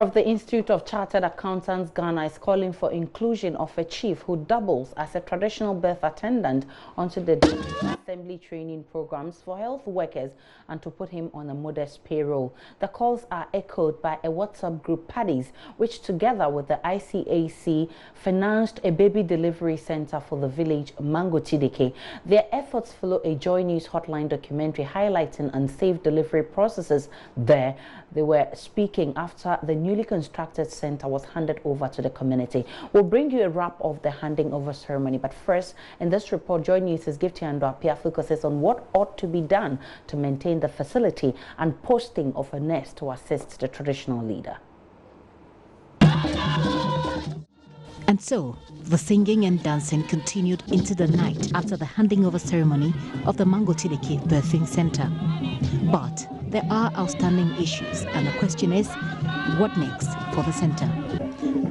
Of the Institute of Chartered Accountants Ghana is calling for inclusion of a chief who doubles as a traditional birth attendant onto the assembly training programs for health workers and to put him on a modest payroll. The calls are echoed by a WhatsApp group, Paddies, which together with the ICAC financed a baby delivery center for the village Mango Tidike. Their efforts follow a JoyNews hotline documentary highlighting unsafe delivery processes there. They were speaking after the newly constructed center was handed over to the community. We'll bring you a wrap of the handing over ceremony, but first, in this report, JoyNews' Gifty Andwapia focuses on what ought to be done to maintain the facility and posting of a nurse to assist the traditional leader. And so, the singing and dancing continued into the night after the handing over ceremony of the Mango Tidike Birthing Center. But there are outstanding issues, and the question is, what next for the center?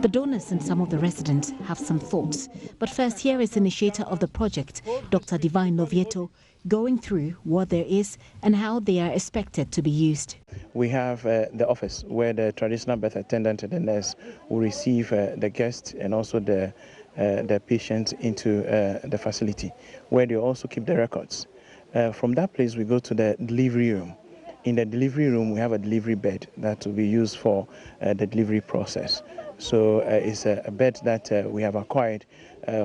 The donors and some of the residents have some thoughts. But first, here is initiator of the project, Dr. Divine Novieto, going through what there is and how they are expected to be used. We have the office where the traditional birth attendant and the nurse will receive the guests and also the patients into the facility, where they also keep the records. From that place, we go to the delivery room. In the delivery room, we have a delivery bed that will be used for the delivery process. So it's a bed that we have acquired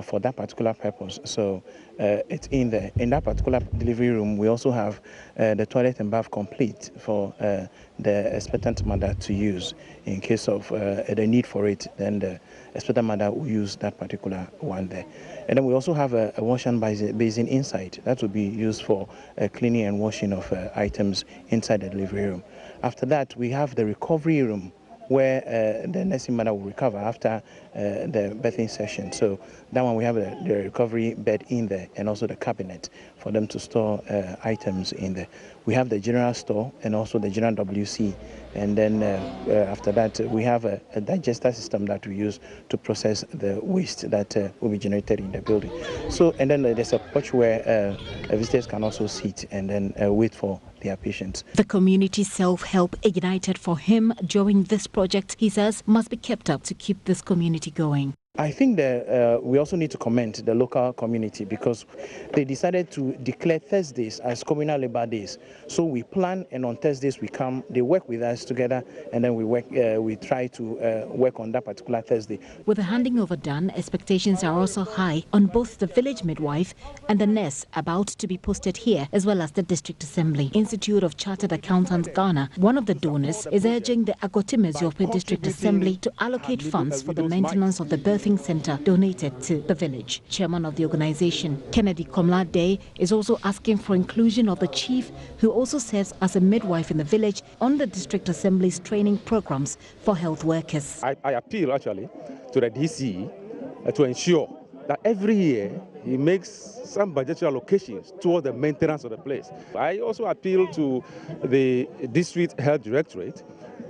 for that particular purpose. So it's in there. In that particular delivery room, we also have the toilet and bath complete for the expectant mother to use. In case of the need for it, then the expectant mother will use that particular one there. And then we also have a wash and basin inside. That will be used for cleaning and washing of items inside the delivery room. After that, we have the recovery room, where the nursing mother will recover after the birthing session. So that one, we have the recovery bed in there and also the cabinet for them to store items in there. We have the general store and also the general WC. And then after that, we have a digester system that we use to process the waste that will be generated in the building. So, and then there's a porch where visitors can also sit and then wait for their patients. The community self-help ignited for him during this project, he says, must be kept up to keep this community going. I think that we also need to commend the local community because they decided to declare Thursdays as communal labor days. So we plan, and on Thursdays we come, they work with us together, and then we try to work on that particular Thursday. With the handing over done, expectations are also high on both the village midwife and the nurse about to be posted here, as well as the district assembly. Institute of Chartered Accountants Ghana, one of the donors, is urging the Agotimeziope district assembly to allocate funds for the maintenance of the birthing center donated to the village. Chairman of the organization, Kennedy Komlade, is also asking for inclusion of the chief, who also serves as a midwife in the village, on the district assembly's training programs for health workers. I appeal actually to the DC to ensure that every year he makes some budgetary allocations towards the maintenance of the place. I also appeal to the district health directorate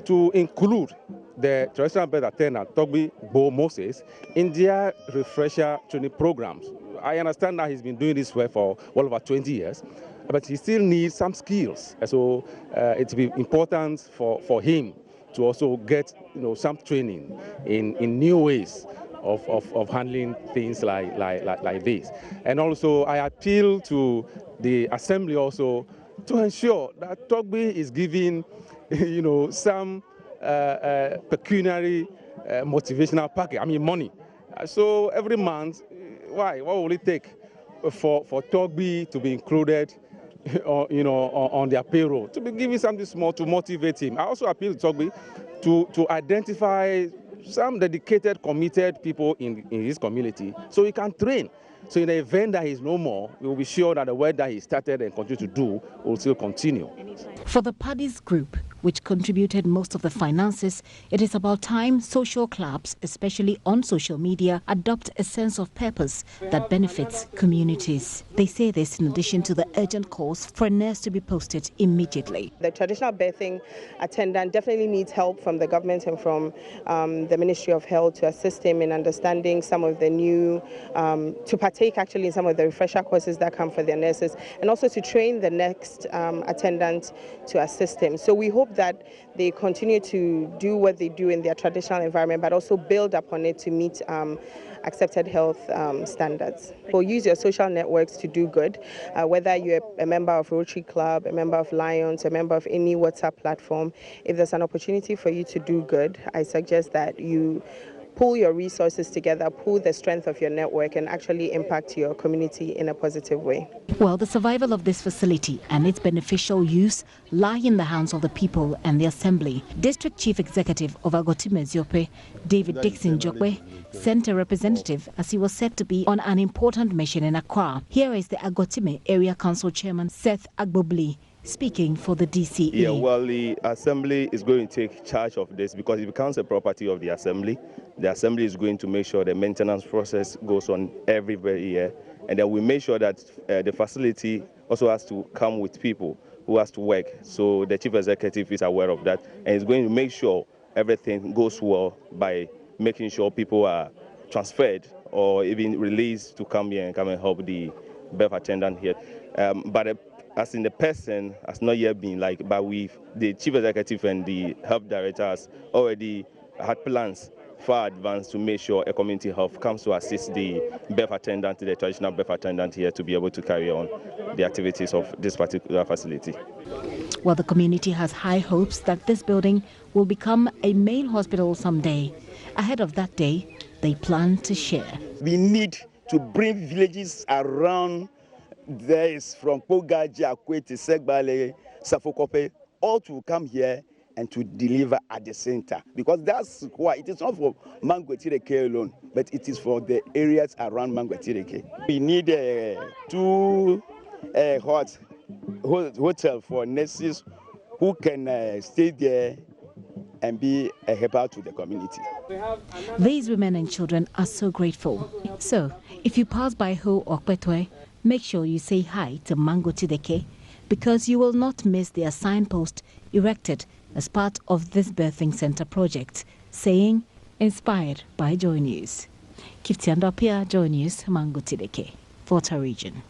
to include the traditional birth attendant, Togbi Bo Moses, in their refresher training programs. I understand that he's been doing this work for well over 20 years, but he still needs some skills. So it's important for him to also get some training in new ways of handling things like this. And also I appeal to the assembly also to ensure that Togbi is giving some pecuniary motivational package, money. So every month, what will it take for Togbi to be included on their payroll, to be giving something small to motivate him? I also appeal to Togbi to identify some dedicated, committed people in his community so he can train. So in the event that he's no more, we will be sure that the work that he started and continue to do will still continue. For the Paddies group, which contributed most of the finances, it is about time social clubs, especially on social media, adopt a sense of purpose that benefits communities. They say this in addition to the urgent calls for a nurse to be posted immediately. The traditional birthing attendant definitely needs help from the government and from the Ministry of Health to assist him in understanding some of the new, to partake actually in some of the refresher courses that come for their nurses, and also to train the next attendant to assist him. So we hope that they continue to do what they do in their traditional environment, but also build upon it to meet accepted health standards. Or use your social networks to do good, whether you're a member of Rotary Club, a member of Lions, a member of any WhatsApp platform. If there's an opportunity for you to do good, I suggest that you pull your resources together, pull the strength of your network, and actually impact your community in a positive way. Well, the survival of this facility and its beneficial use lie in the hands of the people and the Assembly. District Chief Executive of Agotime Ziope, David Dixon Jokwe, sent a representative as he was said to be on an important mission in Accra. Here is the Agotime Area Council Chairman Seth Agbobli speaking for the DCE. Yeah, well, the Assembly is going to take charge of this because it becomes a property of the Assembly. The Assembly is going to make sure the maintenance process goes on every year, and then we make sure that the facility also has to come with people who has to work. So the Chief Executive is aware of that, and is going to make sure everything goes well by making sure people are transferred or even released to come here and come and help the birth attendant here. But as in the person has not yet been but the Chief Executive and the Health Director has already had plans far advanced to make sure a community health comes to assist the birth attendant, the traditional birth attendant here to be able to carry on the activities of this particular facility. Well, the community has high hopes that this building will become a male hospital someday. Ahead of that day, they plan to share. We need to bring villages around. There is from Pogaji, Akwete, Segbale, Safokope, all to come here and to deliver at the center. Because that's why it is not for Mangwetireke alone, but it is for the areas around Mangwetireke. We need 2 hotel for nurses who can stay there and be a helper to the community. These women and children are so grateful. So, if you pass by Ho or Kwetwe, make sure you say hi to Mango Tideke because you will not miss their signpost erected as part of this birthing center project, saying, inspired by JoyNews. Kiftiandopia, JoyNews, Mango Tideke, Volta Region.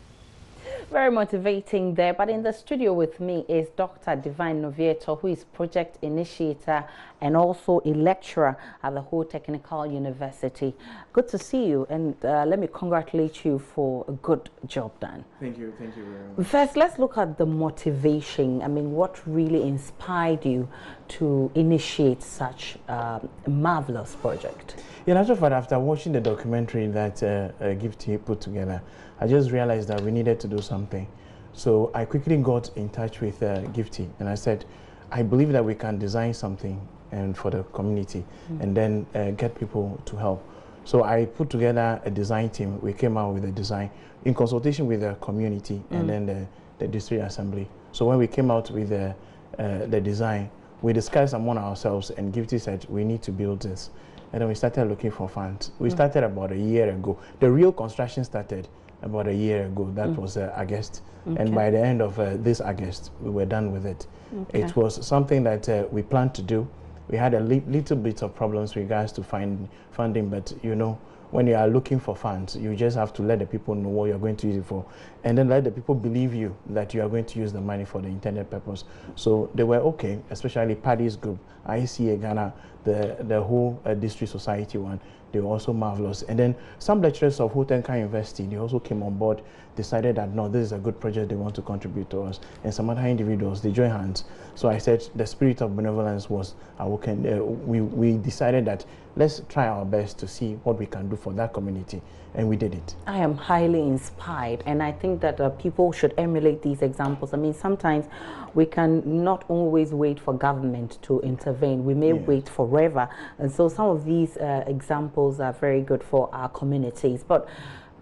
Very motivating there, but in the studio with me is Dr. Divine Novieto, who is project initiator and also a lecturer at the Ho Technical University. Good to see you, and let me congratulate you for a good job done. Thank you very much. First, let's look at the motivation. I mean, what really inspired you to initiate such a marvelous project? In actual fact, after watching the documentary that Gifty put together, I just realized that we needed to do something. So I quickly got in touch with Gifty, and I said, I believe that we can design something and for the community and then get people to help. So I put together a design team. We came out with a design in consultation with the community and then the district assembly. So when we came out with the design, we discussed among ourselves, and Gifty said, we need to build this. And then we started looking for funds. We started about a year ago. The real construction started about a year ago. That was August. Okay. And by the end of this August, we were done with it. Okay. It was something that we planned to do. We had a little bit of problems with regards to funding, but you know, when you are looking for funds, you just have to let the people know what you're going to use it for, and then let the people believe you that you are going to use the money for the intended purpose. So they were okay, especially Paddy's group, ICA Ghana, the whole district society one. They were also marvelous. And then some lecturers of Ho Technical University, they also came on board, decided that no, this is a good project, they want to contribute to us. And some other individuals, they joined hands. So I said the spirit of benevolence was awoken. We decided that let's try our best to see what we can do for that community. And we did it. I am highly inspired, and I think that people should emulate these examples. I mean, sometimes we can not always wait for government to intervene. We may wait forever. And so some of these examples are very good for our communities. But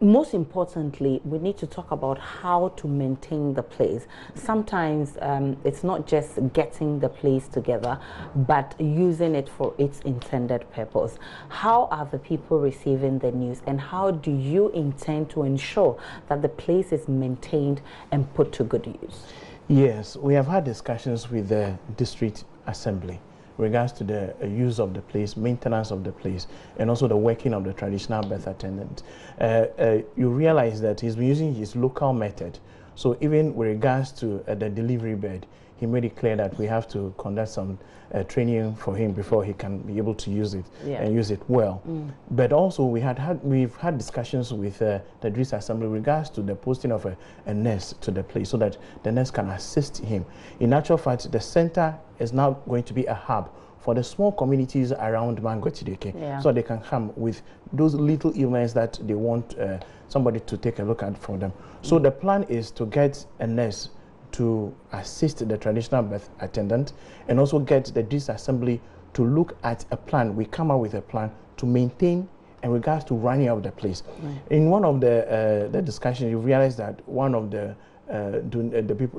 most importantly, we need to talk about how to maintain the place. Sometimes it's not just getting the place together, but using it for its intended purpose. How are the people receiving the news, and how do you intend to ensure that the place is maintained and put to good use? Yes, we have had discussions with the district assembly regards to the use of the place, maintenance of the place, and also the working of the traditional birth attendant. You realize that he's been using his local method So even with regards to the delivery bed, he made it clear that we have to conduct some training for him before he can be able to use it and use it well. But also we've had discussions with the District Assembly with regards to the posting of a nurse to the place so that the nurse can assist him. In actual fact, the center is now going to be a hub for the small communities around Mangwetideke, so they can come with those little illnesses that they want somebody to take a look at for them. So the plan is to get a nurse to assist the traditional birth attendant and also get the District Assembly to look at a plan. We come up with a plan to maintain in regards to running of the place. In one of the discussions, you realize that one of the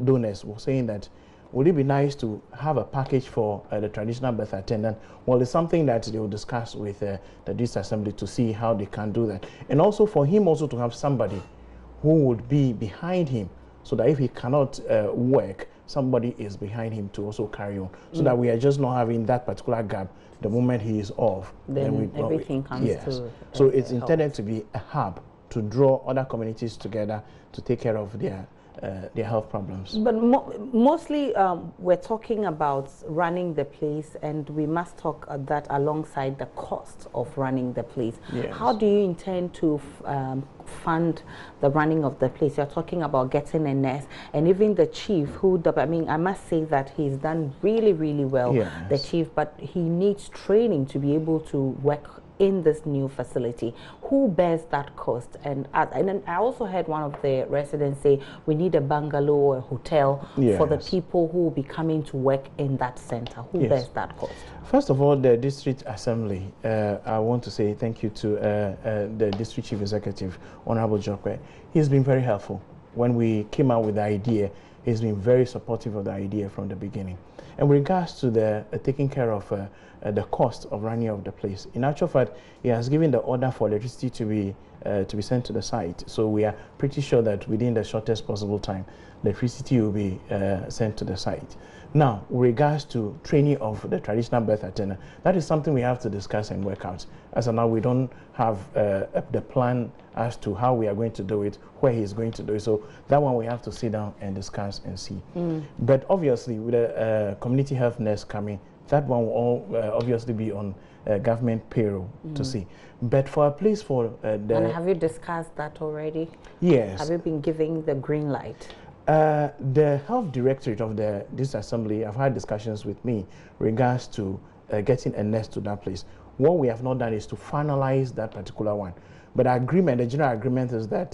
donors was saying that would it be nice to have a package for the traditional birth attendant? Well, it's something that they will discuss with the District Assembly to see how they can do that. And also for him also to have somebody who would be behind him so that if he cannot work, somebody is behind him to also carry on. So that we are just not having that particular gap the moment he is off. Then everything comes to so it's intended to be a hub to draw other communities together to take care of their health problems. But mostly we're talking about running the place, and we must talk that alongside the cost of running the place. How do you intend to fund the running of the place? You're talking about getting a nurse, and even the chief, who, I mean, I must say that he's done really, really well, the chief, but he needs training to be able to work in this new facility. Who bears that cost? And then I also heard one of the residents say we need a bungalow or a hotel for the people who will be coming to work in that center. Who bears that cost? First of all, the District Assembly, I want to say thank you to the District Chief Executive, Honorable Jokwe. He's been very helpful. When we came out with the idea, he's been very supportive of the idea from the beginning. And with regards to the taking care of the cost of running of the place, in actual fact, he has given the order for electricity to be sent to the site. So we are pretty sure that within the shortest possible time, electricity will be sent to the site. Now, with regards to training of the traditional birth attendant, that is something we have to discuss and work out. As of now, we don't have the plan as to how we are going to do it, where he is going to do it. So that one we have to sit down and discuss and see. But obviously, with a community health nurse coming, that one will all obviously be on government payroll to see. But for a place for and have you discussed that already? Yes. Have you been giving the green light? The health directorate of this assembly have had discussions with me regards to getting a nurse to that place. What we have not done is to finalize that particular one. But the general agreement is that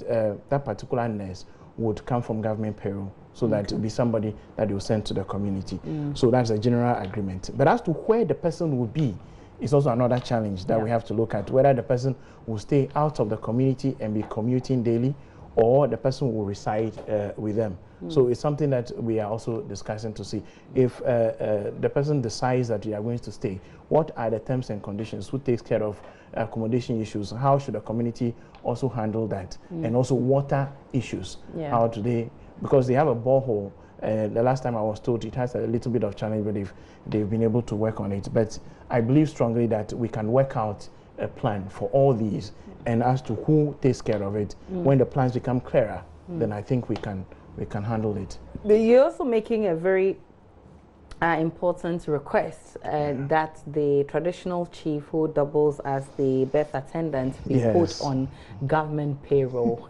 that particular nurse would come from government payroll, so that it will be somebody that they will send to the community. So that's a general agreement. But as to where the person will be, is also another challenge that we have to look at, whether the person will stay out of the community and be commuting daily, or the person will reside with them. So it's something that we are also discussing to see if the person decides that they are going to stay, what are the terms and conditions, who takes care of accommodation issues, how should the community also handle that, and also water issues, how do they, because they have a borehole. The last time I was told it has a little bit of challenge, but they've been able to work on it. But I believe strongly that we can work out a plan for all these, and as to who takes care of it, when the plans become clearer, then I think we can handle it. You're also making a very important request that the traditional chief who doubles as the birth attendant be put on government payroll.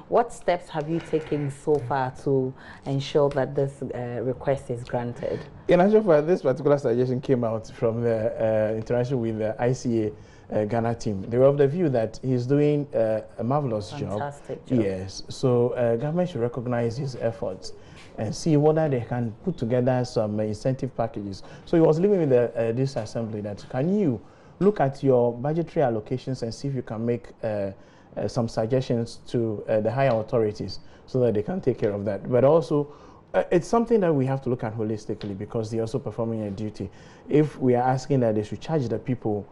What steps have you taken so far to ensure that this request is granted? In actual fact, this particular suggestion came out from the interaction with the ICA Ghana team. They were of the view that he's doing a marvelous Fantastic job. job. Yes, so government should recognize his efforts and see whether they can put together some incentive packages. So he was living with this assembly that, can you look at your budgetary allocations and see if you can make some suggestions to the higher authorities so that they can take care of that. But also, it's something that we have to look at holistically, because they're also performing a duty. If we are asking that they should charge the people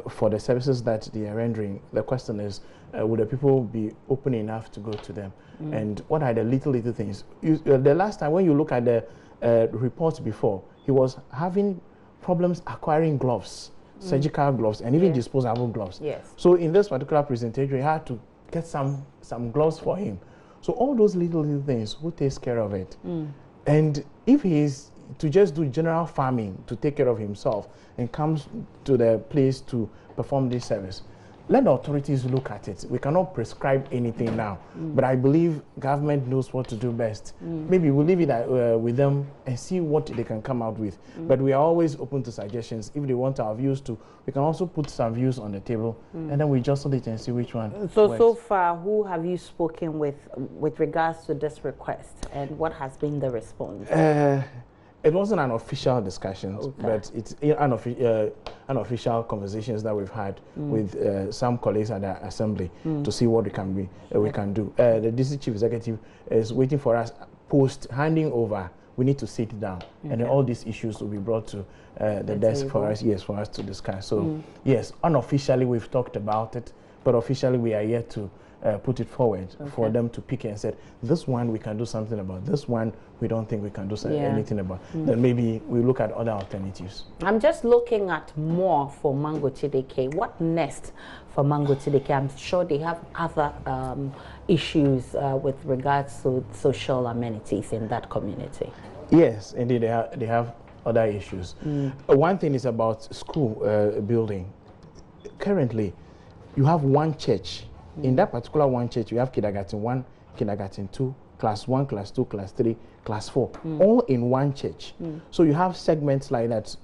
for the services that they are rendering, the question is, would the people be open enough to go to them? And what are the little things? The last time when you look at the reports before, he was having problems acquiring gloves, surgical gloves, and even disposable gloves. So in this particular presentation, we had to get some gloves for him. So all those little things, who takes care of it? And if he is to just do general farming to take care of himself and comes to the place to perform this service, let the authorities look at it. We cannot prescribe anything now, but I believe government knows what to do best. Maybe we'll leave it with them and see what they can come out with. But we are always open to suggestions. If they want our views too, we can also put some views on the table, and then we just it and see which one. So far, who have you spoken with regards to this request, and what has been the response? It wasn't an official discussion, but it's unofficial conversations that we've had with some colleagues at the assembly to see what we can do. The district chief executive is waiting for us post handing over. We need to sit down, and then all these issues will be brought to the desk for us. Yes, for us to discuss. So yes, unofficially we've talked about it, but officially we are yet to put it forward for them to pick and say, this one we can do something about, this one we don't think we can do anything about. Then maybe we look at other alternatives. I'm just looking at more for Mango Chideke. What next for Mango Chideke? I'm sure they have other issues with regards to social amenities in that community. Yes, indeed, they have other issues. One thing is about school building. Currently, you have one church. In that particular one church, you have kindergarten 1, kindergarten 2, class 1, class 2, class 3, class 4, all in one church. So you have segments like that.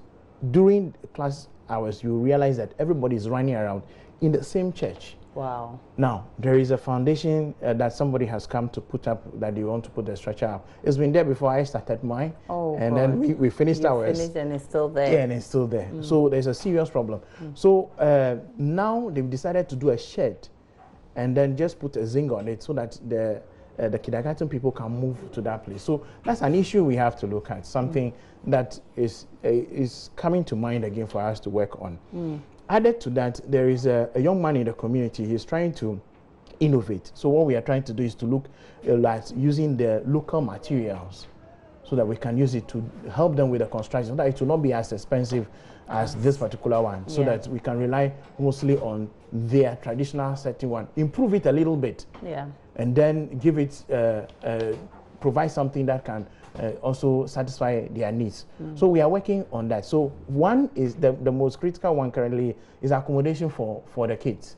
During class hours, you realize that everybody is running around in the same church. Wow. Now, there is a foundation that somebody has come to put up, that they want to put the structure up. It's been there before I started mine. Oh, and then we finished ours. Finished and it's still there. Yeah, and it's still there. So there's a serious problem. So now they've decided to do a shed and then just put a zinc on it so that the kindergarten people can move to that place. So that's an issue we have to look at, something that is coming to mind again for us to work on. Added to that, there is a young man in the community. He's trying to innovate. So what we are trying to do is to look at using the local materials so that we can use it to help them with the construction, so that it will not be as expensive as this particular one, so that we can rely mostly on their traditional setting one, improve it a little bit, and then give it, provide something that can also satisfy their needs. So we are working on that. So one is the most critical one currently is accommodation for the kids.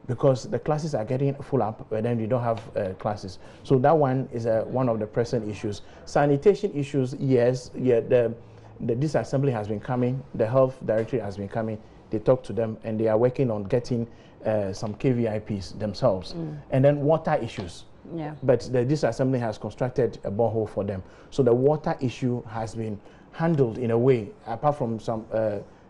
Because the classes are getting full up, and then you don't have classes. So that one is one of the present issues. Sanitation issues, yes, this assembly has been coming, the health directorate has been coming, they talk to them, and they are working on getting some KVIPs themselves. And then water issues. But this assembly has constructed a borehole for them. So the water issue has been handled in a way, apart from some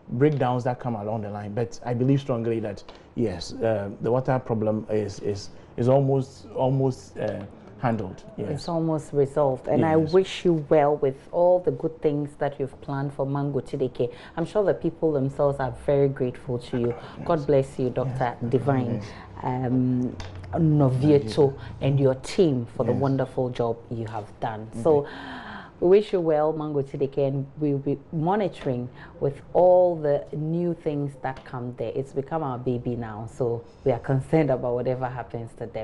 breakdowns that come along the line. But I believe strongly that yes, the water problem is almost handled. Yes. It's almost resolved, and I wish you well with all the good things that you've planned for Mango Chideke. I'm sure the people themselves are very grateful to you. God bless you, Dr. Divine Novieto, and your team for the wonderful job you have done. So we wish you well, Mango Chideke, and we'll be monitoring with all the new things that come there. It's become our baby now, so we are concerned about whatever happens to them.